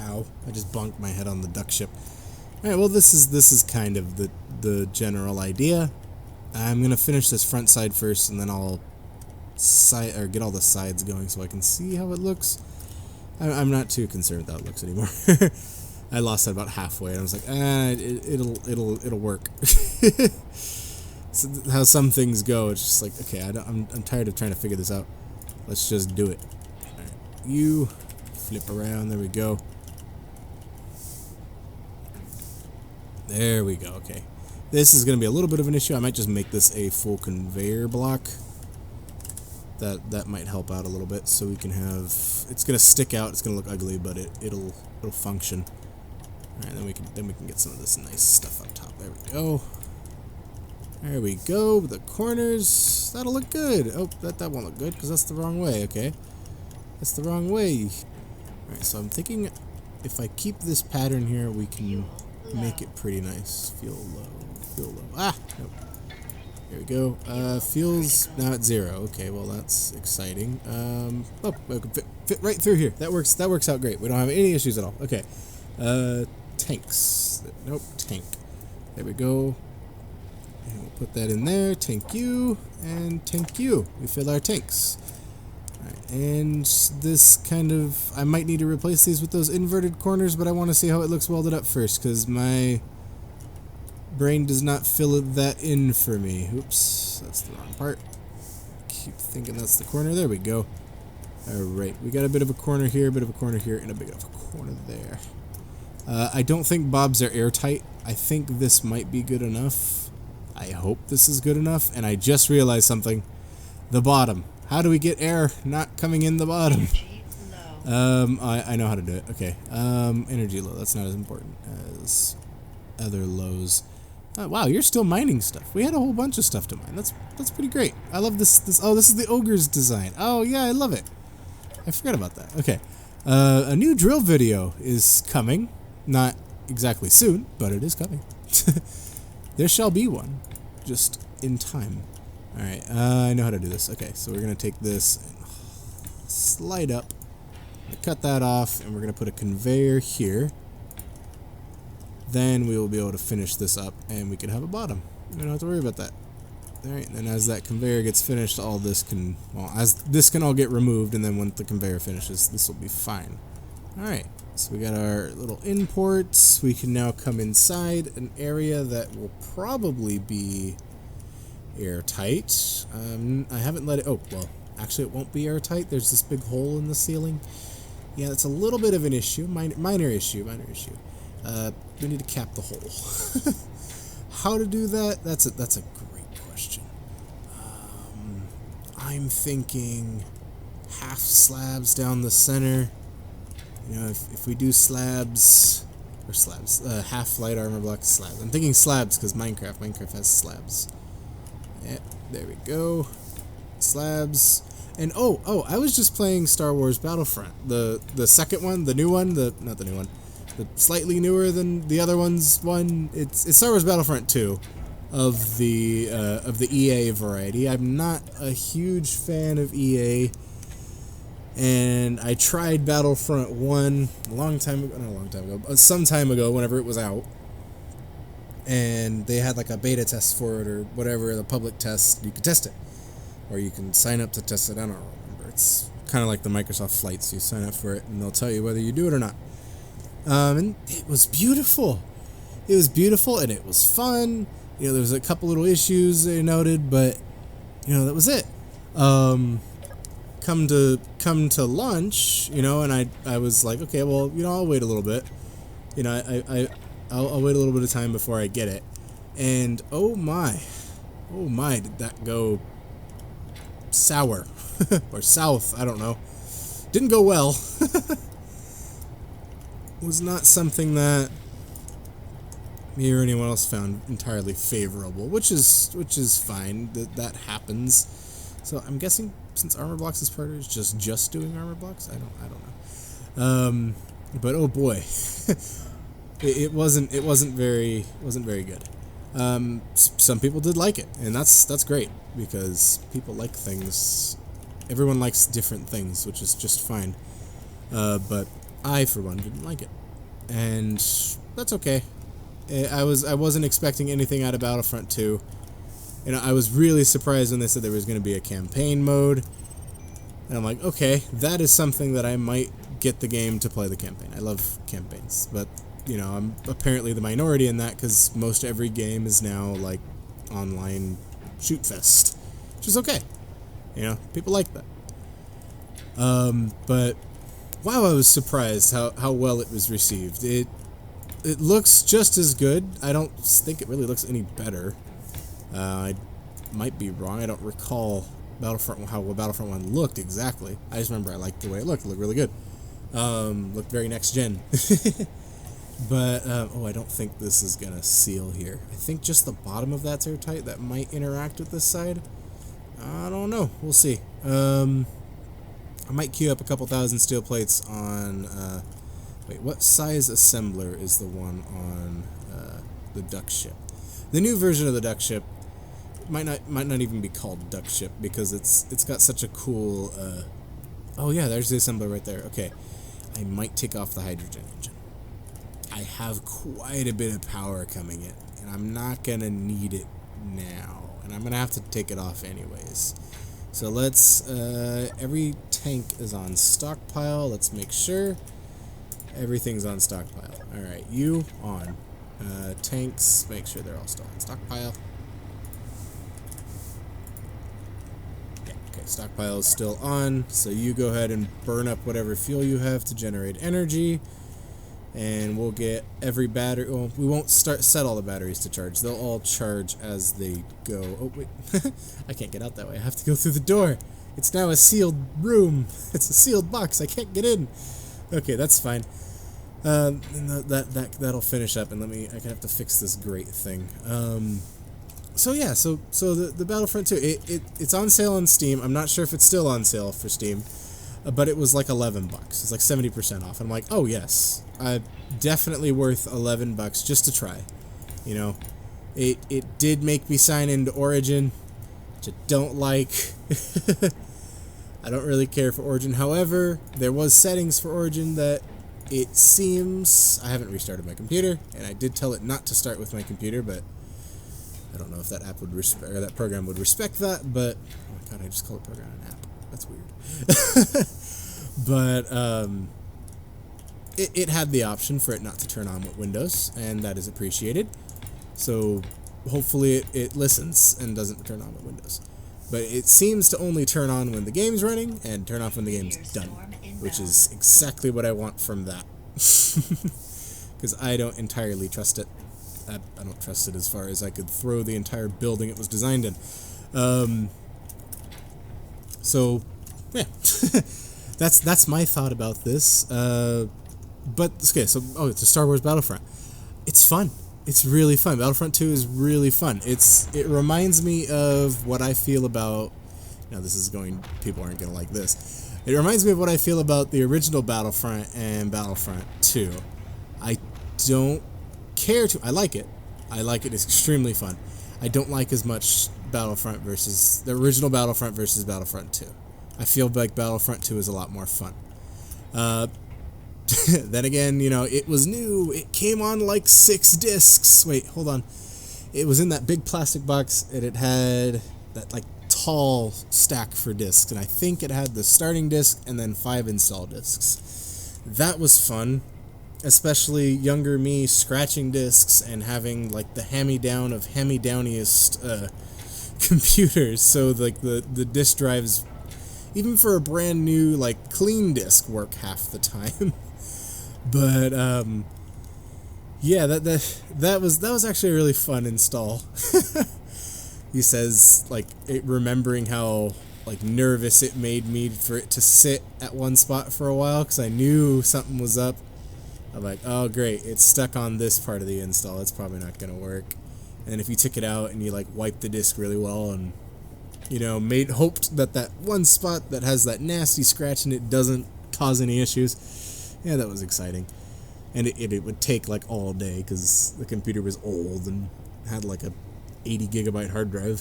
Ow, I just bonked my head on the duck ship. Alright, well this is kind of the general idea. I'm gonna finish this front side first, and then I'll get all the sides going so I can see how it looks. I'm not too concerned with how it looks anymore. I lost it about halfway, and I was like, it'll work. So how some things go, it's just like, okay, I'm tired of trying to figure this out. Let's just do it. All right, you flip around. There we go. There we go. Okay, this is going to be a little bit of an issue. I might just make this a full conveyor block. That might help out a little bit, so we can have. It's going to stick out. It's going to look ugly, but it'll function. All right, then we can get some of this nice stuff on top. There we go. There we go. The corners. That'll look good. Oh, that won't look good because that's the wrong way. Okay, that's the wrong way. All right, so I'm thinking if I keep this pattern here, we can make it pretty nice. Feel low. Feel low. Ah, nope. Here we go. Feels now at 0. Okay, well that's exciting. Oh, we can fit right through here. That works out great. We don't have any issues at all. Okay. Tanks. Nope, tank. There we go. And we'll put that in there. Tank you and tank you. We fill our tanks. Alright, and this kind of, I might need to replace these with those inverted corners, but I want to see how it looks welded up first, because my brain does not fill that in for me. Oops, that's the wrong part. Keep thinking that's the corner. There we go. Alright, we got a bit of a corner here, a bit of a corner here, and a bit of a corner there. I don't think bobs are airtight. I think this might be good enough. I hope this is good enough, and I just realized something. The bottom. How do we get air not coming in the bottom? I know how to do it. Okay. Energy low. That's not as important as other lows. Wow, you're still mining stuff. We had a whole bunch of stuff to mine. That's pretty great. I love this. Oh, this is the ogre's design. Oh yeah, I love it. I forgot about that. Okay. A new drill video is coming. Not exactly soon, but it is coming. There shall be one, just in time. Alright, I know how to do this. Okay, so we're going to take this and slide up, cut that off, and we're going to put a conveyor here. Then we will be able to finish this up, and we can have a bottom. We don't have to worry about that. Alright, and then as that conveyor gets finished, all this can, well, as this can all get removed, and then when the conveyor finishes, this will be fine. Alright, so we got our little imports. We can now come inside an area that will probably be airtight. I haven't let it, oh, well, actually it won't be airtight. There's this big hole in the ceiling. Yeah, that's a little bit of an issue, minor issue. We need to cap the hole. How to do that? That's a great question. I'm thinking half slabs down the center. You know, if we do slabs, half light armor block slabs. I'm thinking slabs because Minecraft has slabs. Yeah, there we go. Slabs. And oh, I was just playing Star Wars Battlefront. The second one, the new one, not the new one. The slightly newer than the other one's one. It's Star Wars Battlefront 2 of the EA variety. I'm not a huge fan of EA. And I tried Battlefront 1 some time ago, whenever it was out. And they had like a beta test for it or whatever, the public test. You could test it. Or you can sign up to test it. I don't remember. It's kind of like the Microsoft flights. You sign up for it and they'll tell you whether you do it or not. And it was beautiful. It was beautiful and it was fun. You know, there was a couple little issues they noted, but you know, that was it. Come to lunch, you know, and I was like, okay, well, you know, I'll wait a little bit. You know, I'll wait a little bit of time before I get it. And oh my, did that go sour or south? I don't know. Didn't go well. Was not something that me or anyone else found entirely favorable, which is fine. That happens. So I'm guessing since armor blocks is part of it, it's just doing armor blocks. I don't know. But oh boy, it wasn't very good. Some people did like it, and that's great because people like things. Everyone likes different things, which is just fine. But I, for one, didn't like it. And that's okay. I wasn't expecting anything out of Battlefront 2. You know, I was really surprised when they said there was going to be a campaign mode. And I'm like, okay, that is something that I might get the game to play the campaign. I love campaigns. But, you know, I'm apparently the minority in that because most every game is now, like, online shoot fest. Which is okay. You know, people like that. But wow, I was surprised how well it was received. It looks just as good. I don't think it really looks any better. I might be wrong. I don't recall how Battlefront 1 looked exactly. I just remember I liked the way it looked. It looked really good. Looked very next gen. But, oh, I don't think this is gonna seal here. I think just the bottom of that's airtight. That might interact with this side. I don't know. We'll see. I might queue up a couple thousand steel plates on, wait, what size assembler is the one on, the duck ship? The new version of the duck ship might not even be called duck ship because it's got such a cool, oh yeah, there's the assembler right there. Okay. I might take off the hydrogen engine. I have quite a bit of power coming in, and I'm not gonna need it now, and I'm gonna have to take it off anyways. So let's, every tank is on stockpile. Let's make sure everything's on stockpile. Alright, you on. Tanks, make sure they're all still on stockpile. Yeah, okay, stockpile is still on, so you go ahead and burn up whatever fuel you have to generate energy. And we'll get every battery. Well, we won't set all the batteries to charge. They'll all charge as they go. Oh, wait. I can't get out that way. I have to go through the door. It's now a sealed room. It's a sealed box. I can't get in. Okay, that's fine. And that'll finish up. And I have to fix this grate thing. So yeah, so the Battlefront 2, it's on sale on Steam. I'm not sure if it's still on sale for Steam. But it was like $11. It's like 70% off. And I'm like, oh yes, definitely worth $11 just to try. You know, it did make me sign into Origin, which I don't like. I don't really care for Origin. However, there was settings for Origin that it seems I haven't restarted my computer, and I did tell it not to start with my computer, but I don't know if that app would that program would respect that. But oh my god, I just called a program an app. That's weird. But it had the option for it not to turn on with Windows, and that is appreciated. So hopefully it listens and doesn't turn on with Windows. But it seems to only turn on when the game's running and turn off when the game's done, which is exactly what I want from that. Because I don't entirely trust it. I don't trust it as far as I could throw the entire building it was designed in. So, yeah, that's my thought about this. But okay, so it's a Star Wars Battlefront. It's fun. It's really fun. Battlefront 2 is really fun. It reminds me of what I feel about. Now people aren't gonna like this. It reminds me of what I feel about the original Battlefront and Battlefront 2. I don't care to. I like it. It's extremely fun. I don't like as much Battlefront versus the original Battlefront versus Battlefront 2. I feel like Battlefront 2 is a lot more fun. Then again, you know, it was new. It came on like 6 discs. Wait, hold on. It was in that big plastic box, and it had that like tall stack for discs, and I think it had the starting disc and then 5 install discs. That was fun. Especially younger me scratching discs and having like the hand-me-down of hand-me-downiest computers, so like the disk drives, even for a brand new like clean disk, work half the time. But yeah, that was actually a really fun install. He says like remembering how like nervous it made me for it to sit at one spot for a while because I knew something was up. I'm like, oh great, it's stuck on this part of the install, it's probably not gonna work. And if you took it out and you like wiped the disk really well and, you know, hoped that one spot that has that nasty scratch in it doesn't cause any issues, yeah, that was exciting. And it would take like all day because the computer was old and had like a 80 gigabyte hard drive.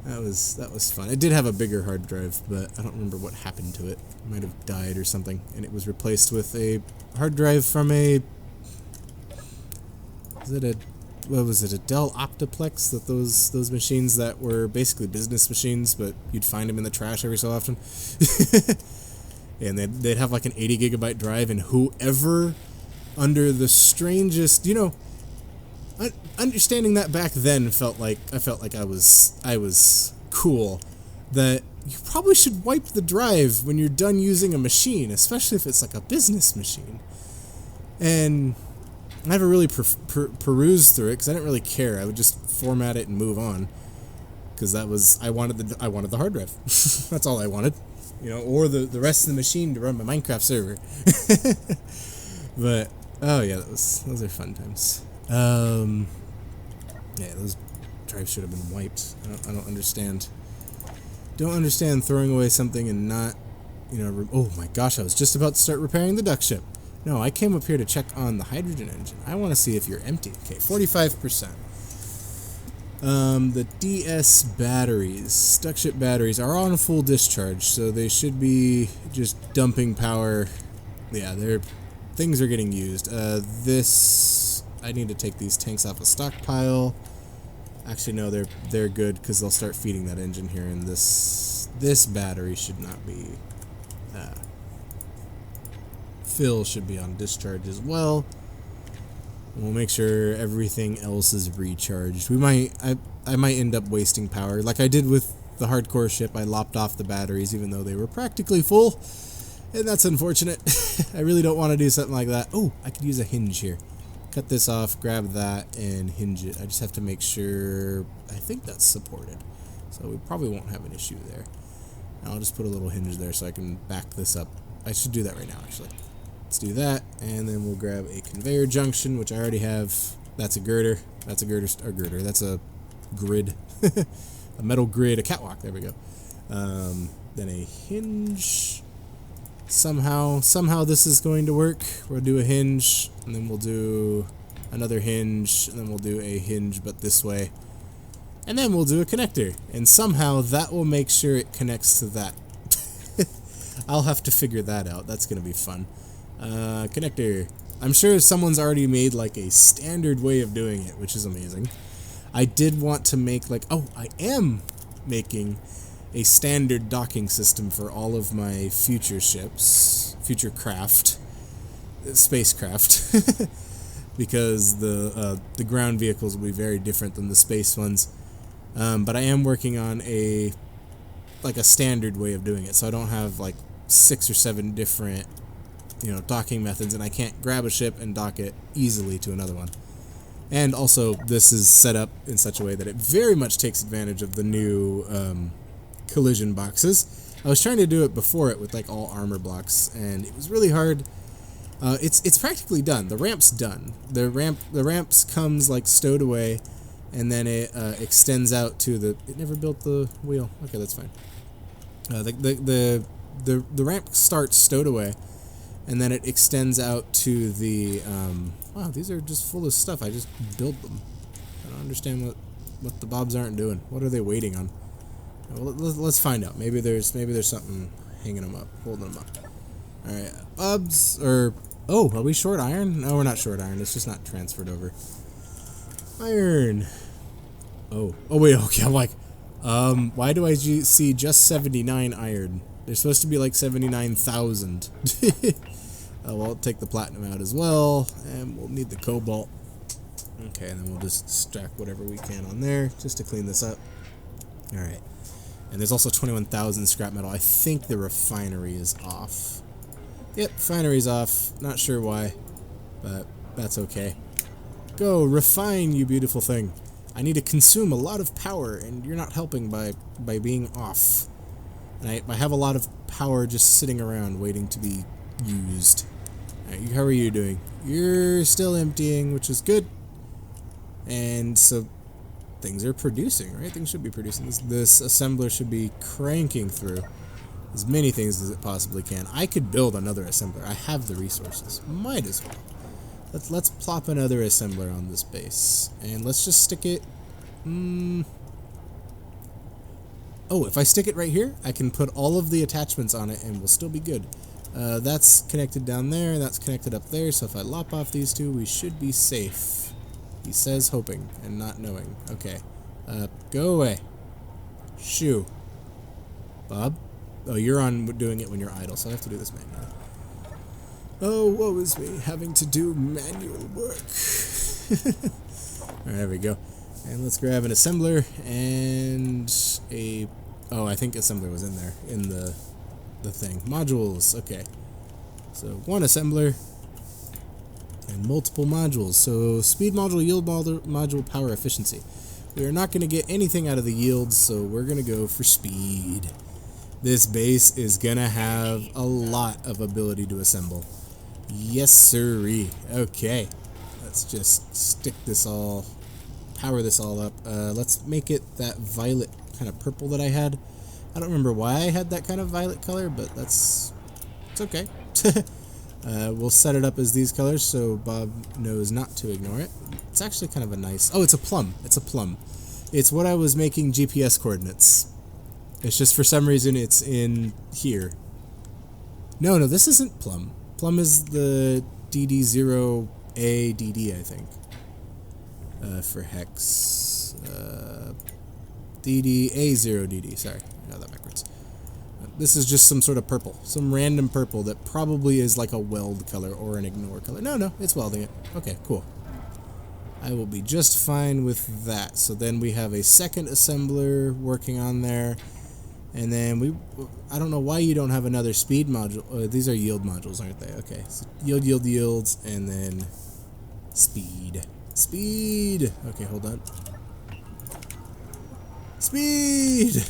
That was fun. It did have a bigger hard drive, but I don't remember what happened to it. It might have died or something, and it was replaced with a hard drive from a... what was it, a Dell Optiplex? That those machines that were basically business machines, but you'd find them in the trash every so often. And they'd have like an 80 gigabyte drive, and whoever, under the strangest, understanding that back then felt like I was cool. That you probably should wipe the drive when you're done using a machine, especially if it's like a business machine. And I never really perused through it because I didn't really care. I would just format it and move on, because I wanted the hard drive. That's all I wanted, or the rest of the machine to run my Minecraft server. But oh yeah, those are fun times. Yeah, those drives should have been wiped. I don't understand. Don't understand throwing away something and not, oh my gosh, I was just about to start repairing the duck ship. No, I came up here to check on the hydrogen engine. I want to see if you're empty. Okay, 45%. The DS batteries, duck ship batteries, are on full discharge, so they should be just dumping power. Yeah, things are getting used. I need to take these tanks off a stockpile. Actually, no, they're good because they'll start feeding that engine here, and this battery should not be. Fill should be on discharge as well. And we'll make sure everything else is recharged. I might end up wasting power, like I did with the hardcore ship. I lopped off the batteries even though they were practically full, and that's unfortunate. I really don't want to do something like that. Oh, I could use a hinge here. Cut this off, grab that, and hinge it. I just have to make sure. I think that's supported, so we probably won't have an issue there. And I'll just put a little hinge there so I can back this up. I should do that right now, actually. Let's do that, and then we'll grab a conveyor junction, which I already have. That's a girder. That's a girder. That's a grid. A metal grid, a catwalk. There we go. Then a hinge. Somehow this is going to work. We'll do a hinge, and then we'll do another hinge, and then we'll do a hinge, but this way. And then we'll do a connector, and somehow that will make sure it connects to that. I'll have to figure that out. That's going to be fun. Connector. I'm sure someone's already made like a standard way of doing it, which is amazing. I did want to make I am making a standard docking system for all of my future ships, spacecraft, because the ground vehicles will be very different than the space ones. But I am working on a standard way of doing it, so I don't have like 6 or 7 different docking methods, and I can't grab a ship and dock it easily to another one. And also, this is set up in such a way that it very much takes advantage of the new collision boxes. I was trying to do it before it with all armor blocks, and it was really hard. It's practically done. The ramp's done. The ramps comes stowed away, and then it extends out to the. It never built the wheel. Okay, that's fine. The ramp starts stowed away, and then it extends out to the. Wow, these are just full of stuff. I just built them. I don't understand what the Bobs aren't doing. What are they waiting on? Well, let's find out. Maybe there's something hanging them up, holding them up. All right, Bobs are we short iron? No, we're not short iron. It's just not transferred over. Iron. Oh wait. Okay, I'm like, why do I see just 79 iron? There's supposed to be 79,000. Well, I'll take the platinum out as well, and we'll need the cobalt. Okay, and then we'll just stack whatever we can on there, just to clean this up. Alright. And there's also 21,000 scrap metal. I think the refinery is off. Yep, refinery's off. Not sure why, but that's okay. Go, refine, you beautiful thing. I need to consume a lot of power, and you're not helping by being off. And I have a lot of power just sitting around waiting to be used. Right, how are you doing? You're still emptying, which is good. And so things are producing, right? Things should be producing. This assembler should be cranking through as many things as it possibly can. I could build another assembler. I have the resources. Might as well. Let's plop another assembler on this base, and let's just stick it. Oh, if I stick it right here, I can put all of the attachments on it and we'll still be good. That's connected down there, that's connected up there, so if I lop off these two, we should be safe. He says hoping and not knowing. Okay. Go away. Shoo. Bob? Oh, you're on doing it when you're idle, so I have to do this manually. Oh, woe is me, having to do manual work. Alright, there we go. And let's grab an assembler and a... Oh, I think assembler was in there, in the thing. Modules, okay. So, one assembler and multiple modules. So, speed module, yield module, power efficiency. We are not going to get anything out of the yields, so we're going to go for speed. This base is going to have a lot of ability to assemble. Yes, sirree. Okay. Let's just stick this all, power this all up. Let's make it that violet kind of purple that I had. I don't remember why I had that kind of violet color, but it's okay. We'll set it up as these colors so Bob knows not to ignore it. It's actually kind of a nice... Oh, it's a plum. It's a plum. It's what I was making GPS coordinates. It's just for some reason it's in here. No, this isn't plum. Plum is the DD0ADD, I think. For hex. DDA0DD. Sorry, I got that backwards. This is just some sort of purple. Some random purple that probably is like a weld color or an ignore color. No, it's welding it. Okay, cool. I will be just fine with that. So then we have a second assembler working on there. And then I don't know why you don't have another speed module. These are yield modules, aren't they? Okay, so yields, and then speed. Speed! Okay, hold on. Speed!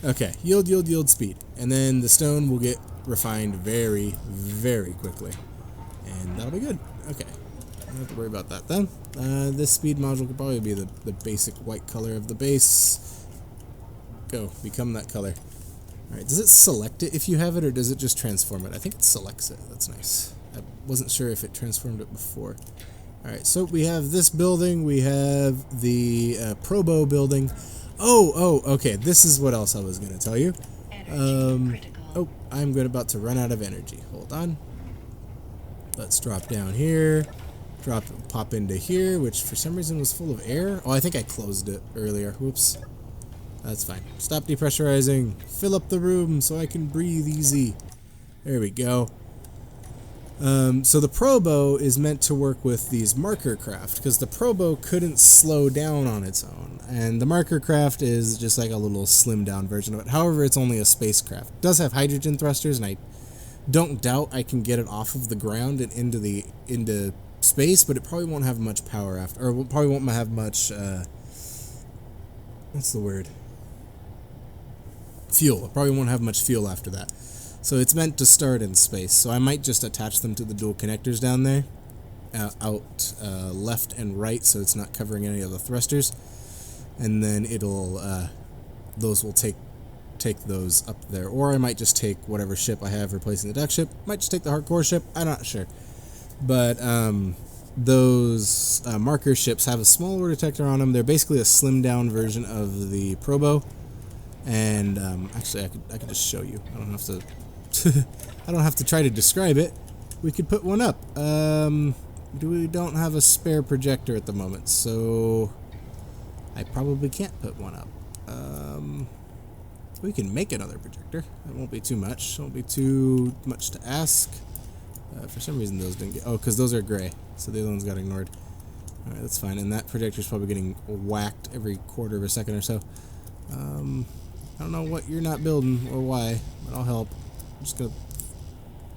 Okay, yield, speed. And then the stone will get refined very, very quickly. And that'll be good. Okay, I don't have to worry about that then. This speed module could probably be the basic white color of the base. Go, become that color. Alright, does it select it if you have it, or does it just transform it? I think it selects it. That's nice. I wasn't sure if it transformed it before. Alright, so we have this building, we have the Probo building. Oh, okay, this is what else I was going to tell you. Oh, I'm about to run out of energy. Hold on. Let's drop down here. Pop into here, which for some reason was full of air. Oh, I think I closed it earlier. Whoops. That's fine. Stop depressurizing. Fill up the room so I can breathe easy. There we go. So the Probo is meant to work with these marker craft, because the Probo couldn't slow down on its own, and the marker craft is just like a little slimmed down version of it. However, it's only a spacecraft. It does have hydrogen thrusters, and I don't doubt I can get it off of the ground and into space, but it probably won't have much power after, or probably won't have much what's the word? Fuel. It probably won't have much fuel after that. So it's meant to start in space. So I might just attach them to the dual connectors down there, out left and right, so it's not covering any of the thrusters. And then it'll those will take those up there. Or I might just take whatever ship I have replacing the duck ship. Might just take the hardcore ship. I'm not sure. But those marker ships have a small ore detector on them. They're basically a slimmed down version of the Probo. And actually, I could just show you. I don't have to. I don't have to try to describe it. We could put one up. We don't have a spare projector at the moment, so I probably can't put one up. We can make another projector. It won't be too much. It won't be too much to ask. For some reason, those didn't get. Oh, because those are gray, so the other ones got ignored. All right, that's fine. And that projector's probably getting whacked every quarter of a second or so. I don't know what you're not building or why, but I'll help. I'm just gonna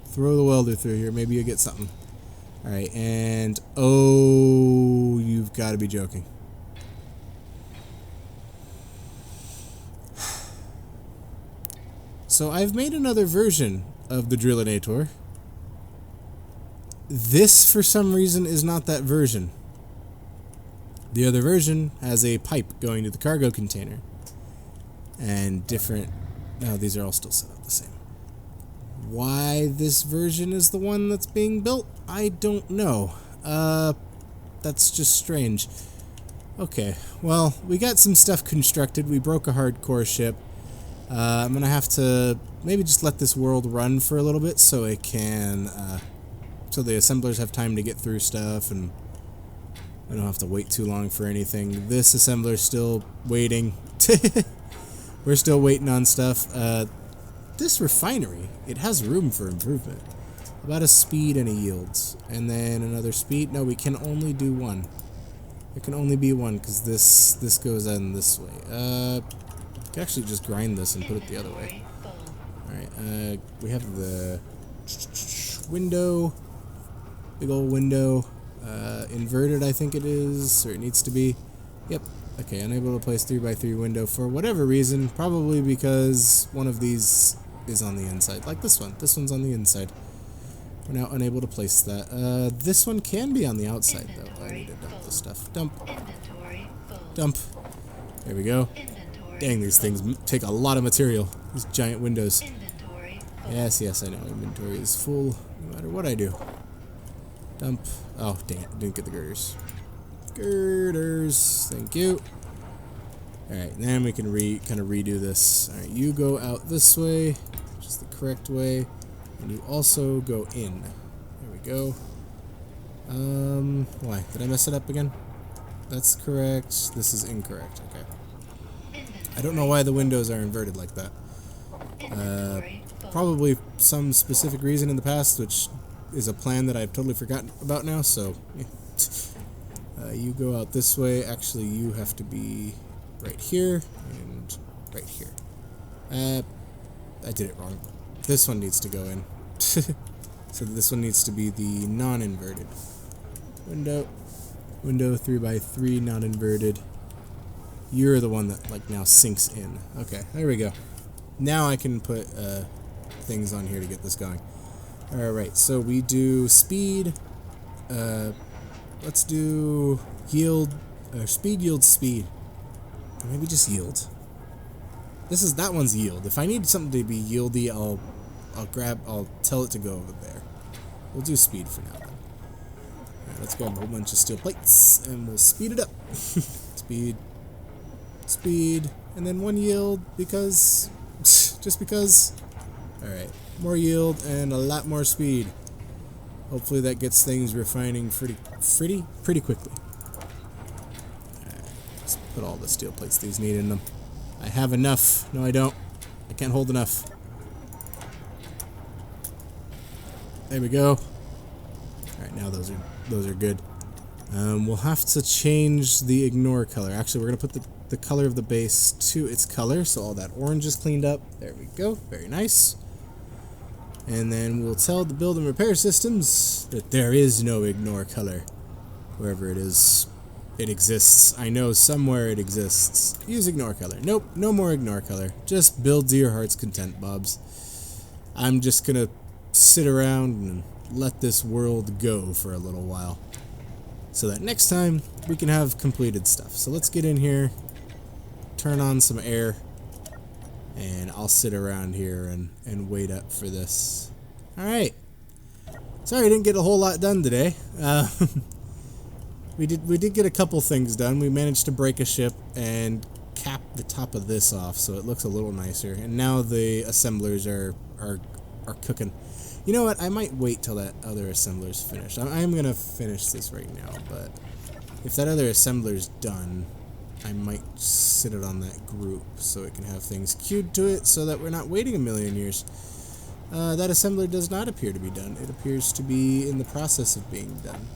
throw the welder through here. Maybe you'll get something. Alright, and oh, you've got to be joking. So I've made another version of the Drillinator. This, for some reason, is not that version. The other version has a pipe going to the cargo container. And different... No, these are all still set up the same. Why this version is the one that's being built, I don't know. That's just strange. Okay, well, we got some stuff constructed. We broke a hardcore ship. I'm gonna have to maybe just let this world run for a little bit so it can, so the assemblers have time to get through stuff and I don't have to wait too long for anything. This assembler's still waiting. We're still waiting on stuff. This refinery, it has room for improvement. About a speed and a yield. And then another speed. No, we can only do one. It can only be one because this goes in this way. We can actually just grind this and put it the other way. Alright, we have the window. Big old window. Inverted, I think it is, or it needs to be. Yep. Okay, unable to place 3x3 window for whatever reason. Probably because one of these is on the inside. Like this one. This one's on the inside. We're now unable to place that. This one can be on the outside, though. I need to dump this stuff. Dump. Dump. There we go. Dang, these things take a lot of material. These giant windows. Yes, yes, I know. Inventory is full no matter what I do. Dump. Oh, dang it. Didn't get the girders. Girders. Thank you. Alright, then we can kind of redo this. Alright, you go out this way, which is the correct way. And you also go in. There we go. Why? Did I mess it up again? That's correct. This is incorrect. Okay. I don't know why the windows are inverted like that. Probably some specific reason in the past, which is a plan that I've totally forgotten about now, so yeah. You go out this way. Actually, you have to be right here and right here. I did it wrong. This one needs to go in. So this one needs to be the non-inverted. Window 3x3 non-inverted. You're the one that like now sinks in. Okay, there we go. Now I can put things on here to get this going. Alright, so we do speed. Let's do yield, speed, yield, speed. Or maybe just yield. That one's yield. If I need something to be yieldy, I'll tell it to go over there. We'll do speed for now then. Alright, let's grab a whole bunch of steel plates and we'll speed it up. Speed, speed, and then one yield because, just because. Alright, more yield and a lot more speed. Hopefully that gets things refining pretty quickly. Alright, let's put all the steel plates these need in them. I have enough. No, I don't. I can't hold enough. There we go. Alright, now those are good. We'll have to change the ignore color. Actually, we're going to put the color of the base to its color, so all that orange is cleaned up. There we go. Very nice. And then we'll tell the build and repair systems that there is no ignore color. Wherever it is, it exists. I know somewhere it exists. Use ignore color. Nope, no more ignore color. Just build to your heart's content, Bobs. I'm just gonna sit around and let this world go for a little while. So that next time, we can have completed stuff. So let's get in here, turn on some air, and I'll sit around here and wait up for this. Alright. Sorry I didn't get a whole lot done today. We did get a couple things done. We managed to break a ship and cap the top of this off so it looks a little nicer. And now the assemblers are cooking. You know what? I might wait till that other assembler's finished. I am going to finish this right now, but if that other assembler's done, I might sit it on that group so it can have things queued to it so that we're not waiting a million years. That assembler does not appear to be done. It appears to be in the process of being done.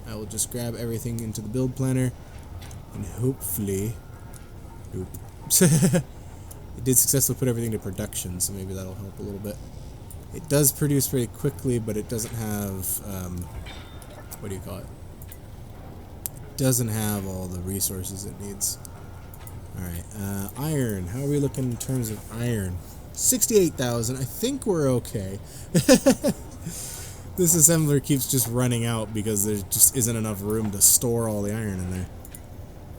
I will just grab everything into the build planner and hopefully... Nope. It did successfully put everything to production, so maybe that'll help a little bit. It does produce very quickly, but it doesn't have, what do you call it? Doesn't have all the resources it needs. Alright, iron. How are we looking in terms of iron? 68,000. I think we're okay. This assembler keeps just running out because there just isn't enough room to store all the iron in there.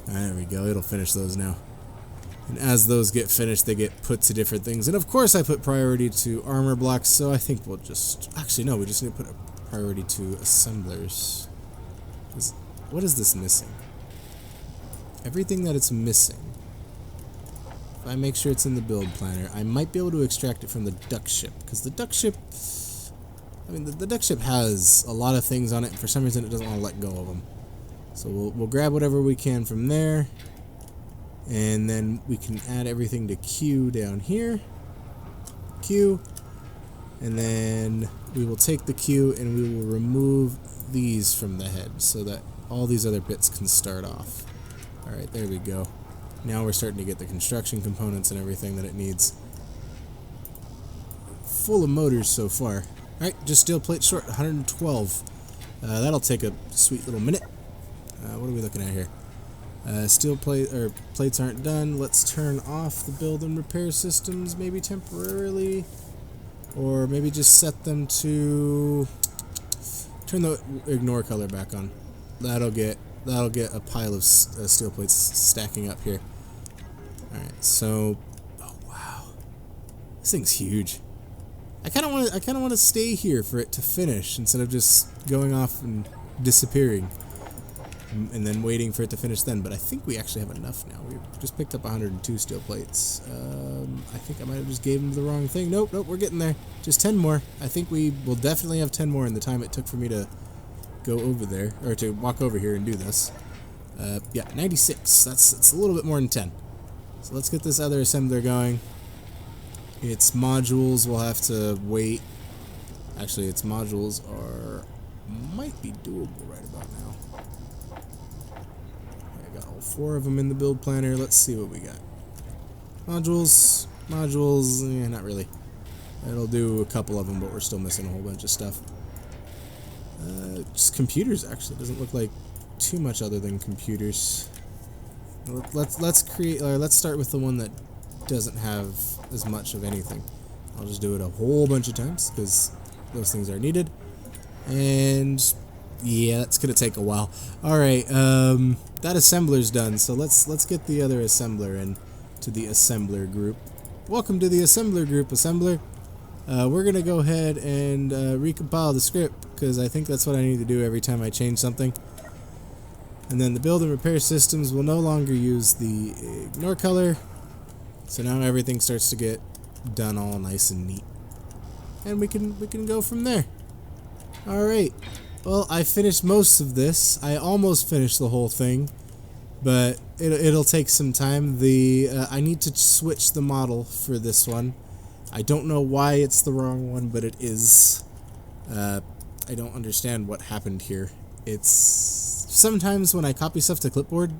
There we go. It'll finish those now. And as those get finished, they get put to different things. And of course I put priority to armor blocks, so I think we'll just... Actually, no, we just need to put a priority to assemblers. What is this missing? Everything that it's missing if I make sure it's in the build planner, I might be able to extract it from the duck ship, because the duck ship, I mean, the duck ship has a lot of things on it, and for some reason it doesn't want to let go of them. So we'll grab whatever we can from there, and then we can add everything to Q down here. Q, and then we will take the Q and we will remove these from the head so that all these other bits can start off. Alright, there we go. Now we're starting to get the construction components and everything that it needs. Full of motors so far. Alright, just steel plate short, 112. That'll take a sweet little minute. What are we looking at here? Steel plate or plates aren't done. Let's turn off the build and repair systems, maybe temporarily, or maybe just set them to turn the ignore color back on. That'll get a pile of steel plates stacking up here. All right, so oh wow, this thing's huge. I kind of want to stay here for it to finish instead of just going off and disappearing and then waiting for it to finish then, but I think we actually have enough now. We just picked up 102 steel plates. I think I might have just gave them the wrong thing. Nope, we're getting there. Just 10 more. I think we will definitely have 10 more in the time it took for me to go over there, or to walk over here and do this. Yeah, 96. That's a little bit more than 10. So let's get this other assembler going. Its modules will have to wait. Actually, its modules might be doable right about now. I got all 4 of them in the build planner. Let's see what we got. Modules, not really. It'll do a couple of them, but we're still missing a whole bunch of stuff. Just computers, actually. Doesn't look like too much other than computers. Let's start with the one that doesn't have as much of anything. I'll just do it a whole bunch of times because those things are needed. And yeah, that's gonna take a while. Alright, that assembler's done, so let's get the other assembler in to the assembler group. Welcome to the assembler group, assembler. We're gonna go ahead and recompile the script because I think that's what I need to do every time I change something. And then the build and repair systems will no longer use the ignore color. So now everything starts to get done all nice and neat. And we can go from there. Alright. Well, I finished most of this. I almost finished the whole thing. But it'll take some time. I need to switch the model for this one. I don't know why it's the wrong one, but it is. I don't understand what happened here. It's sometimes when I copy stuff to clipboard,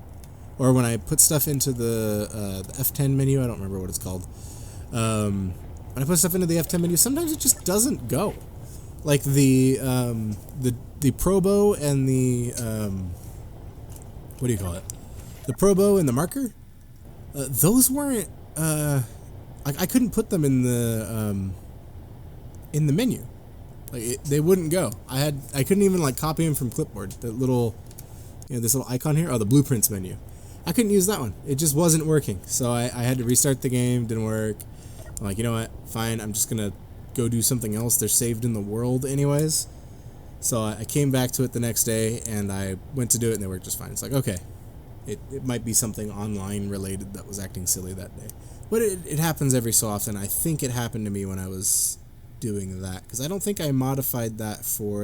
or when I put stuff into the F10 menu, I don't remember what it's called. When I put stuff into the F10 menu, sometimes it just doesn't go. Like the Probo and the what do you call it? The Probo and the marker. Those weren't. I couldn't put them in the menu. Like they wouldn't go. I couldn't even like copy them from clipboard. The little, this little icon here. Oh, the blueprints menu. I couldn't use that one. It just wasn't working. So I had to restart the game. Didn't work. I'm like, you know what? Fine. I'm just gonna go do something else. They're saved in the world anyways. So I came back to it the next day and I went to do it and they worked just fine. It's like, okay, it might be something online related that was acting silly that day. But it happens every so often. I think it happened to me when I was doing that, because I don't think I modified that for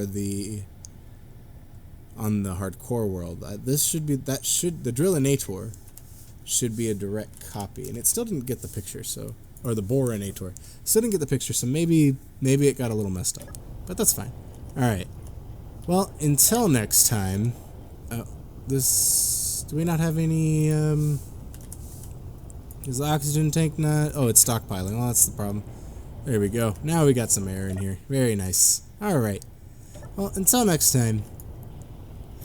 on the hardcore world. The Drillinator should be a direct copy, and it still didn't get the picture, or the Borinator still didn't get the picture, so maybe it got a little messed up, but that's fine. All right. Well, until next time. Do we not have any? Is the oxygen tank not? Oh, it's stockpiling. Well, that's the problem. There we go. Now we got some air in here. Very nice. Alright. Well, until next time,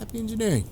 happy engineering.